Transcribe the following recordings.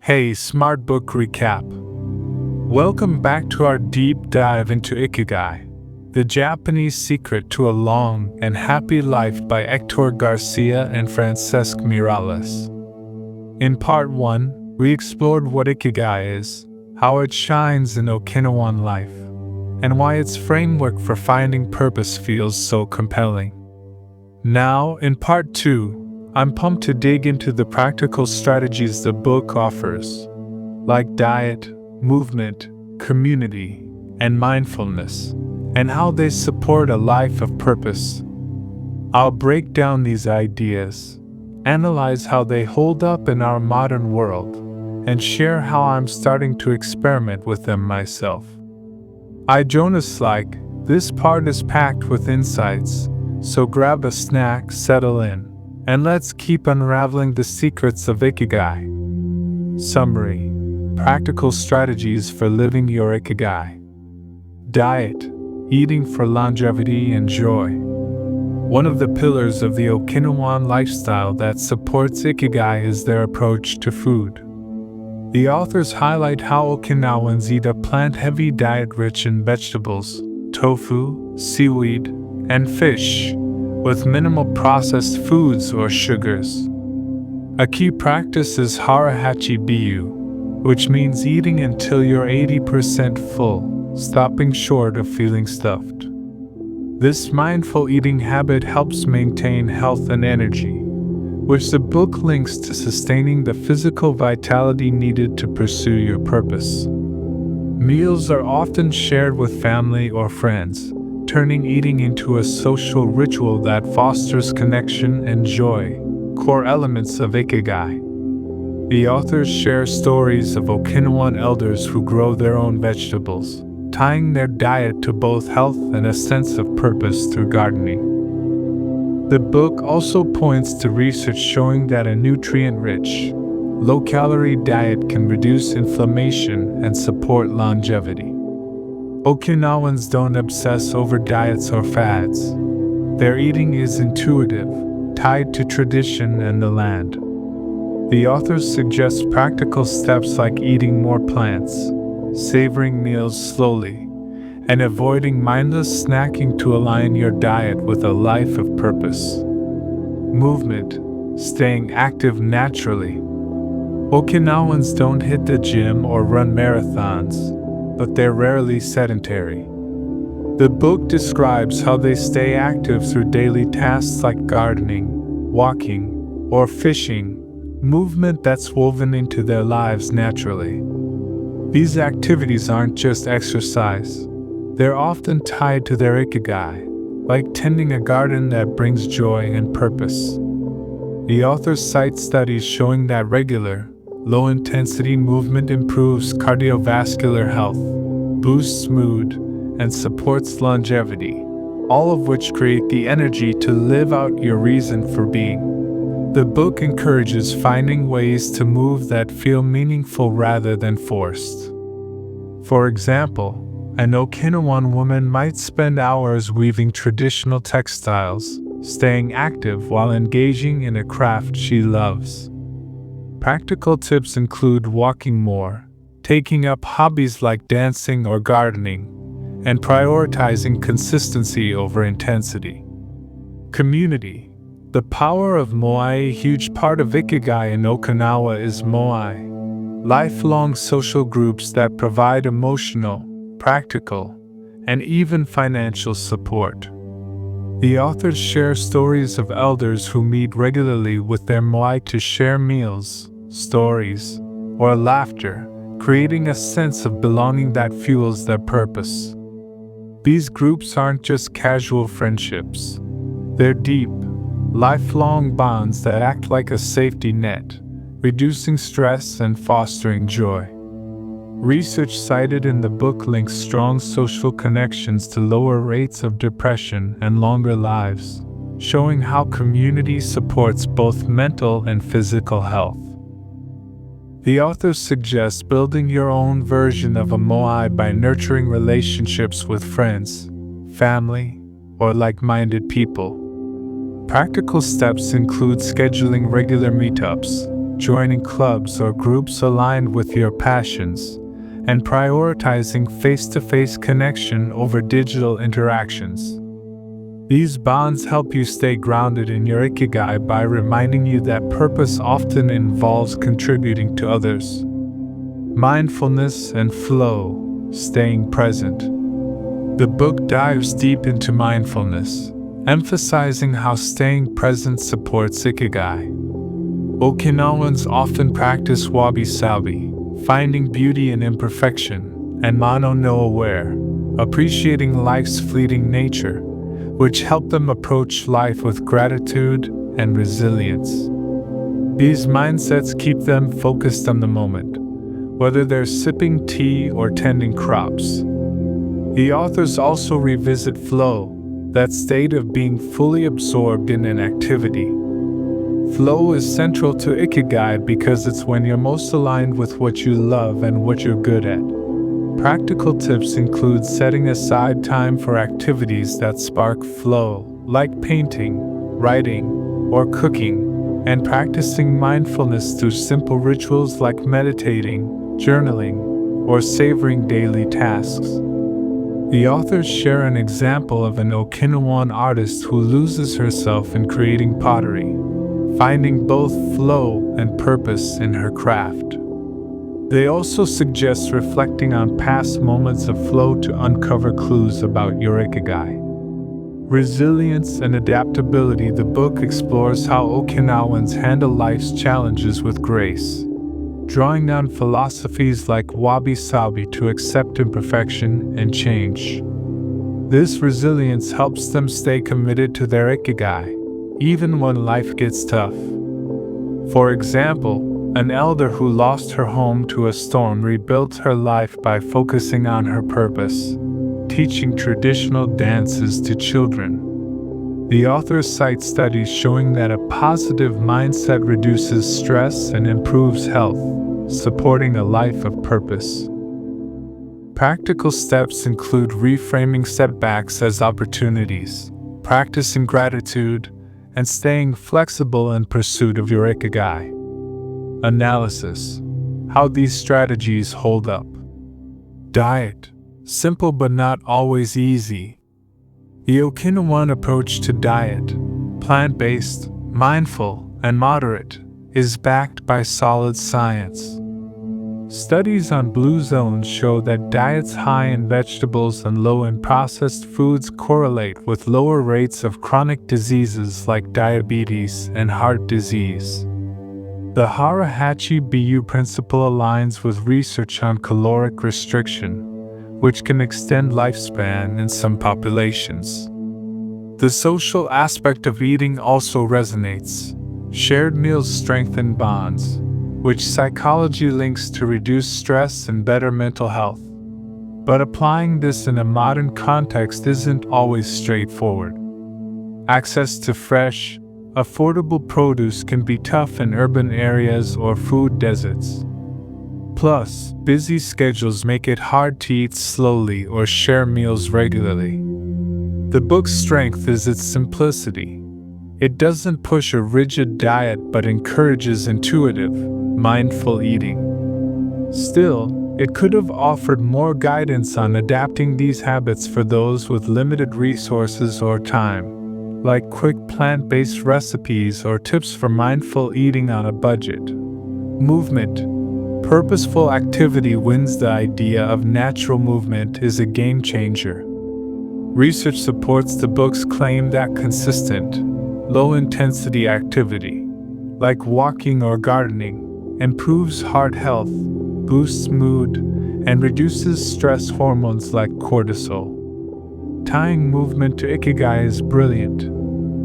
Hey, SmartBook Recap. Welcome back to our deep dive into Ikigai, the Japanese secret to a long and happy life by Hector Garcia and Francesc Miralles. In part 1, we explored what Ikigai is, how it shines in Okinawan life, and why its framework for finding purpose feels so compelling. Now, in part 2, I'm pumped to dig into the practical strategies the book offers, like diet, movement, community, and mindfulness, and how they support a life of purpose. I'll break down these ideas, analyze how they hold up in our modern world, and share how I'm starting to experiment with them myself. This part is packed with insights, so grab a snack, settle in, and let's keep unraveling the secrets of Ikigai. Summary: practical strategies for living your Ikigai. Diet: eating for longevity and joy. One of the pillars of the Okinawan lifestyle that supports Ikigai is their approach to food. The authors highlight how Okinawans eat a plant-heavy diet rich in vegetables, tofu, seaweed, and fish, with minimal processed foods or sugars. A key practice is harahachi biyu, which means eating until you're 80% full, stopping short of feeling stuffed. This mindful eating habit helps maintain health and energy, which the book links to sustaining the physical vitality needed to pursue your purpose. Meals are often shared with family or friends, turning eating into a social ritual that fosters connection and joy, core elements of Ikigai. The authors share stories of Okinawan elders who grow their own vegetables, tying their diet to both health and a sense of purpose through gardening. The book also points to research showing that a nutrient-rich, low-calorie diet can reduce inflammation and support longevity. Okinawans don't obsess over diets or fads. Their eating is intuitive, tied to tradition and the land. The authors suggest practical steps like eating more plants, savoring meals slowly, and avoiding mindless snacking to align your diet with a life of purpose. Movement: staying active naturally. Okinawans don't hit the gym or run marathons, but they're rarely sedentary. The book describes how they stay active through daily tasks like gardening, walking, or fishing, movement that's woven into their lives naturally. These activities aren't just exercise, they're often tied to their Ikigai, like tending a garden that brings joy and purpose. The authors cite studies showing that regular, low-intensity movement improves cardiovascular health, boosts mood, and supports longevity, all of which create the energy to live out your reason for being. The book encourages finding ways to move that feel meaningful rather than forced. For example, an Okinawan woman might spend hours weaving traditional textiles, staying active while engaging in a craft she loves. Practical tips include walking more, taking up hobbies like dancing or gardening, and prioritizing consistency over intensity. Community: the power of moai. A huge part of Ikigai in Okinawa is moai, lifelong social groups that provide emotional, practical, and even financial support. The authors share stories of elders who meet regularly with their moai to share meals, stories, or laughter, creating a sense of belonging that fuels their purpose. These groups aren't just casual friendships. They're deep, lifelong bonds that act like a safety net, reducing stress and fostering joy. Research cited in the book links strong social connections to lower rates of depression and longer lives, showing how community supports both mental and physical health. The authors suggest building your own version of a moai by nurturing relationships with friends, family, or like-minded people. Practical steps include scheduling regular meetups, joining clubs or groups aligned with your passions, and prioritizing face-to-face connection over digital interactions. These bonds help you stay grounded in your Ikigai by reminding you that purpose often involves contributing to others. Mindfulness and flow, staying present. The book dives deep into mindfulness, emphasizing how staying present supports Ikigai. Okinawans often practice wabi-sabi, finding beauty in imperfection, and mano no aware, appreciating life's fleeting nature, which help them approach life with gratitude and resilience. These mindsets keep them focused on the moment, whether they're sipping tea or tending crops. The authors also revisit flow, that state of being fully absorbed in an activity. Flow is central to Ikigai because it's when you're most aligned with what you love and what you're good at. Practical tips include setting aside time for activities that spark flow, like painting, writing, or cooking, and practicing mindfulness through simple rituals like meditating, journaling, or savoring daily tasks. The authors share an example of an Okinawan artist who loses herself in creating pottery, finding both flow and purpose in her craft. They also suggest reflecting on past moments of flow to uncover clues about your Ikigai. Resilience and adaptability. The book explores how Okinawans handle life's challenges with grace, drawing on philosophies like wabi-sabi to accept imperfection and change. This resilience helps them stay committed to their Ikigai, even when life gets tough. For example, an elder who lost her home to a storm rebuilt her life by focusing on her purpose, teaching traditional dances to children. The author cites studies showing that a positive mindset reduces stress and improves health, supporting a life of purpose. Practical steps include reframing setbacks as opportunities, practicing gratitude, and staying flexible in pursuit of your Ikigai. Analysis: how these strategies hold up. Diet: simple but not always easy. The Okinawan approach to diet, plant-based, mindful, and moderate, is backed by solid science. Studies on blue zones show that diets high in vegetables and low in processed foods correlate with lower rates of chronic diseases like diabetes and heart disease. The Hara-Hachi-Bu principle aligns with research on caloric restriction, which can extend lifespan in some populations. The social aspect of eating also resonates. Shared meals strengthen bonds, which psychology links to reduce stress and better mental health. But applying this in a modern context isn't always straightforward. Access to fresh, affordable produce can be tough in urban areas or food deserts. Plus, busy schedules make it hard to eat slowly or share meals regularly. The book's strength is its simplicity. It doesn't push a rigid diet but encourages intuitive, mindful eating. Still, it could have offered more guidance on adapting these habits for those with limited resources or time, like quick plant-based recipes or tips for mindful eating on a budget. Movement: purposeful activity wins. The idea of natural movement is a game changer. Research supports the book's claim that consistent, low-intensity activity, like walking or gardening, improves heart health, boosts mood, and reduces stress hormones like cortisol. Tying movement to Ikigai is brilliant.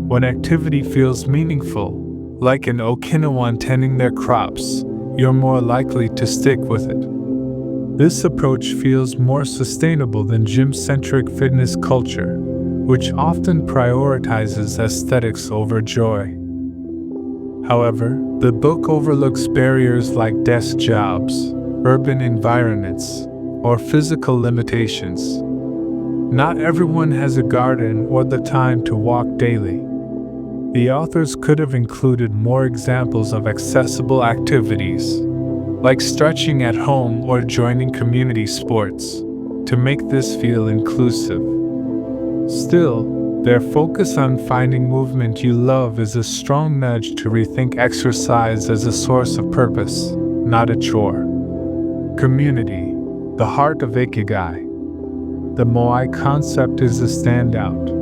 When activity feels meaningful, like an Okinawan tending their crops, you're more likely to stick with it. This approach feels more sustainable than gym-centric fitness culture, which often prioritizes aesthetics over joy. However, the book overlooks barriers like desk jobs, urban environments, or physical limitations. Not everyone has a garden or the time to walk daily. The authors could have included more examples of accessible activities, like stretching at home or joining community sports, to make this feel inclusive. Still, their focus on finding movement you love is a strong nudge to rethink exercise as a source of purpose, not a chore. Community, the heart of Ikigai. The Moai concept is a standout.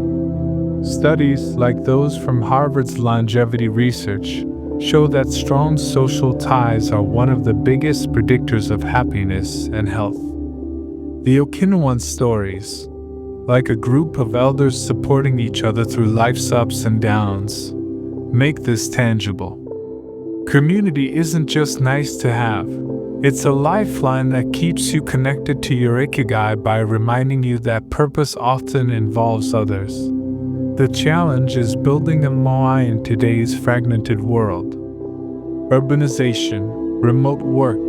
Studies like those from Harvard's longevity research show that strong social ties are one of the biggest predictors of happiness and health. The Okinawan stories, like a group of elders supporting each other through life's ups and downs, make this tangible. Community isn't just nice to have, it's a lifeline that keeps you connected to your Ikigai by reminding you that purpose often involves others. The challenge is building a moai in today's fragmented world. Urbanization, remote work,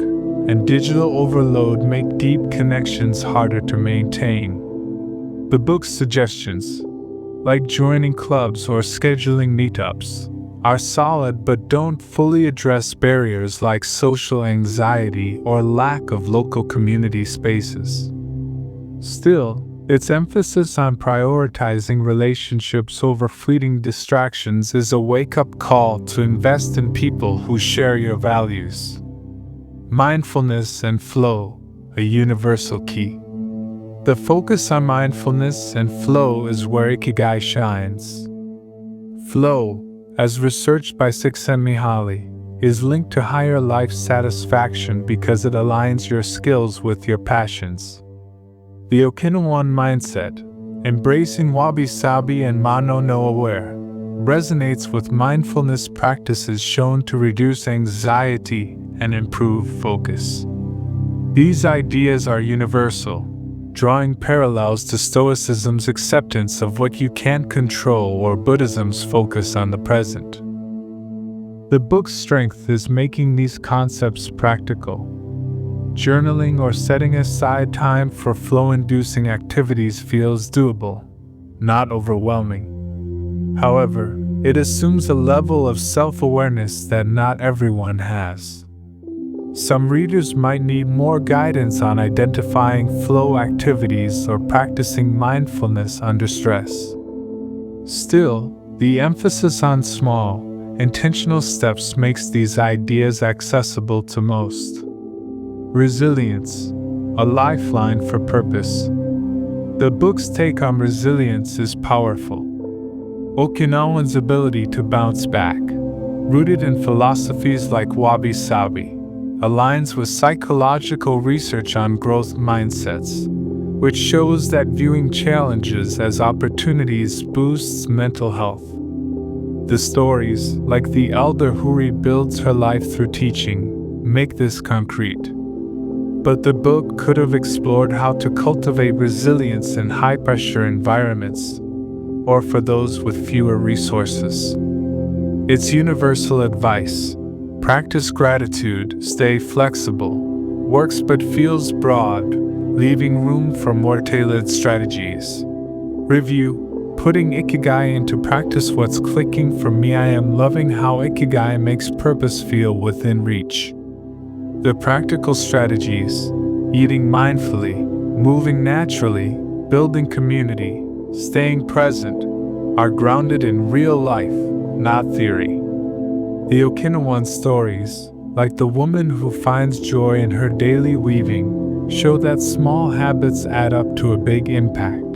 and digital overload make deep connections harder to maintain. The book's suggestions, like joining clubs or scheduling meetups, are solid but don't fully address barriers like social anxiety or lack of local community spaces. Still, its emphasis on prioritizing relationships over fleeting distractions is a wake-up call to invest in people who share your values. Mindfulness and flow, a universal key. The focus on mindfulness and flow is where Ikigai shines. Flow, as researched by Csikszentmihalyi, is linked to higher life satisfaction because it aligns your skills with your passions. The Okinawan mindset, embracing wabi-sabi and mano no aware, resonates with mindfulness practices shown to reduce anxiety and improve focus. These ideas are universal, drawing parallels to Stoicism's acceptance of what you can't control or Buddhism's focus on the present. The book's strength is making these concepts practical. Journaling or setting aside time for flow-inducing activities feels doable, not overwhelming. However, it assumes a level of self-awareness that not everyone has. Some readers might need more guidance on identifying flow activities or practicing mindfulness under stress. Still, the emphasis on small, intentional steps makes these ideas accessible to most. Resilience, a lifeline for purpose. The book's take on resilience is powerful. Okinawan's ability to bounce back, rooted in philosophies like wabi-sabi, aligns with psychological research on growth mindsets, which shows that viewing challenges as opportunities boosts mental health. The stories, like the elder who rebuilds her life through teaching, make this concrete. But the book could have explored how to cultivate resilience in high-pressure environments, or for those with fewer resources. Its universal advice, practice gratitude, stay flexible, works but feels broad, leaving room for more tailored strategies. Review, putting Ikigai into practice. What's clicking for me? I am loving how Ikigai makes purpose feel within reach. The practical strategies, eating mindfully, moving naturally, building community, staying present, are grounded in real life, not theory. The Okinawan stories, like the woman who finds joy in her daily weaving, show that small habits add up to a big impact.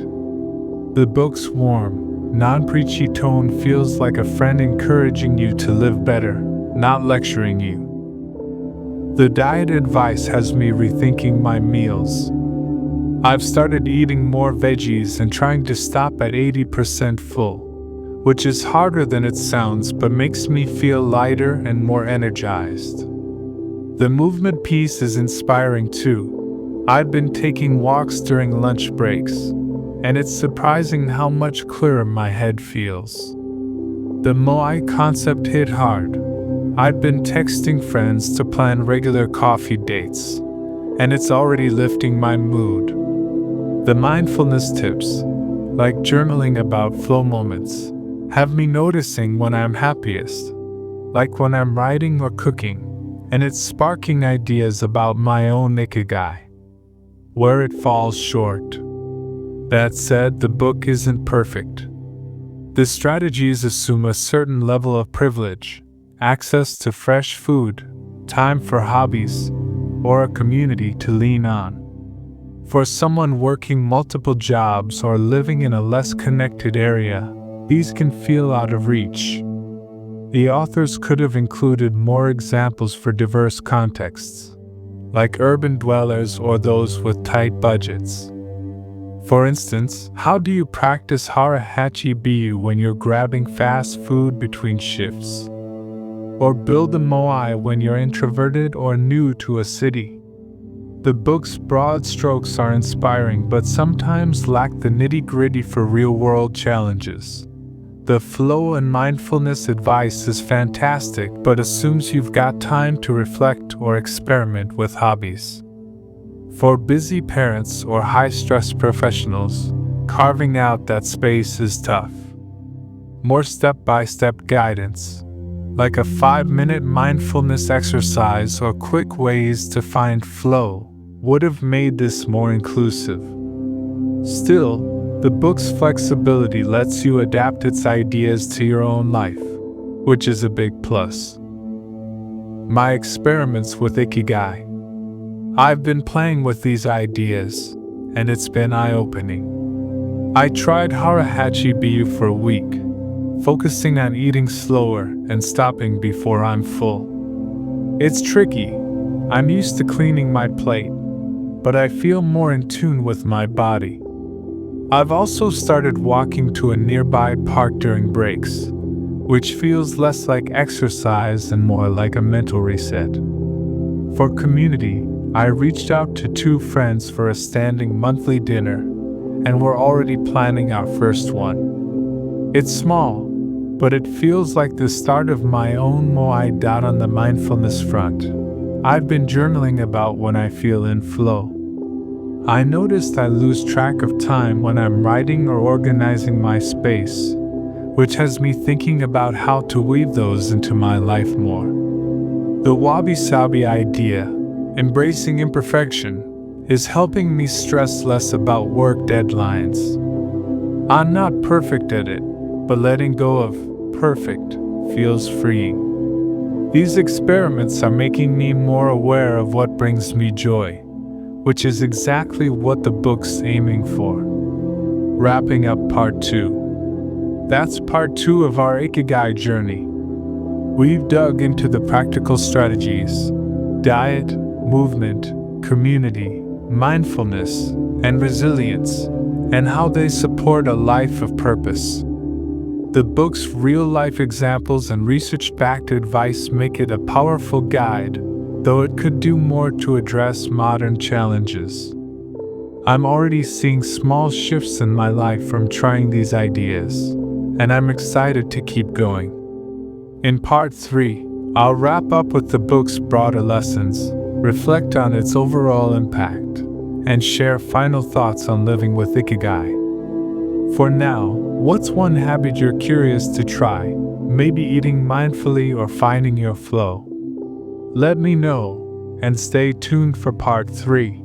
The book's warm, non-preachy tone feels like a friend encouraging you to live better, not lecturing you. The diet advice has me rethinking my meals. I've started eating more veggies and trying to stop at 80% full, which is harder than it sounds but makes me feel lighter and more energized. The movement piece is inspiring too. I've been taking walks during lunch breaks, and it's surprising how much clearer my head feels. The moai concept hit hard. I'd been texting friends to plan regular coffee dates, and it's already lifting my mood. The mindfulness tips, like journaling about flow moments, have me noticing when I'm happiest, like when I'm writing or cooking, and it's sparking ideas about my own Ikigai, where it falls short. That said, the book isn't perfect. The strategies assume a certain level of privilege, access to fresh food, time for hobbies, or a community to lean on. For someone working multiple jobs or living in a less connected area, these can feel out of reach. The authors could have included more examples for diverse contexts, like urban dwellers or those with tight budgets. For instance, how do you practice harahachi biyu when you're grabbing fast food between shifts? Or build a moai when you're introverted or new to a city? The book's broad strokes are inspiring but sometimes lack the nitty-gritty for real-world challenges. The flow and mindfulness advice is fantastic but assumes you've got time to reflect or experiment with hobbies. For busy parents or high-stress professionals, carving out that space is tough. More step-by-step guidance, like a 5-minute mindfulness exercise or quick ways to find flow, would have made this more inclusive. Still, the book's flexibility lets you adapt its ideas to your own life, which is a big plus. My experiments with Ikigai. I've been playing with these ideas, and it's been eye-opening. I tried harahachi biyu for a week, focusing on eating slower and stopping before I'm full. It's tricky. I'm used to cleaning my plate, but I feel more in tune with my body. I've also started walking to a nearby park during breaks, which feels less like exercise and more like a mental reset. For community, I reached out to 2 friends for a standing monthly dinner, and we're already planning our first one. It's small, but it feels like the start of my own moai down on the mindfulness front. I've been journaling about when I feel in flow. I noticed I lose track of time when I'm writing or organizing my space, which has me thinking about how to weave those into my life more. The wabi-sabi idea, embracing imperfection, is helping me stress less about work deadlines. I'm not perfect at it, but letting go of perfect feels freeing. These experiments are making me more aware of what brings me joy, which is exactly what the book's aiming for. Wrapping up part 2. That's part 2 of our Ikigai journey. We've dug into the practical strategies, diet, movement, community, mindfulness, and resilience, and how they support a life of purpose. The book's real-life examples and research-backed advice make it a powerful guide, though it could do more to address modern challenges. I'm already seeing small shifts in my life from trying these ideas, and I'm excited to keep going. In part 3, I'll wrap up with the book's broader lessons, reflect on its overall impact, and share final thoughts on living with Ikigai. For now, what's one habit you're curious to try, maybe eating mindfully or finding your flow? Let me know, and stay tuned for part 3.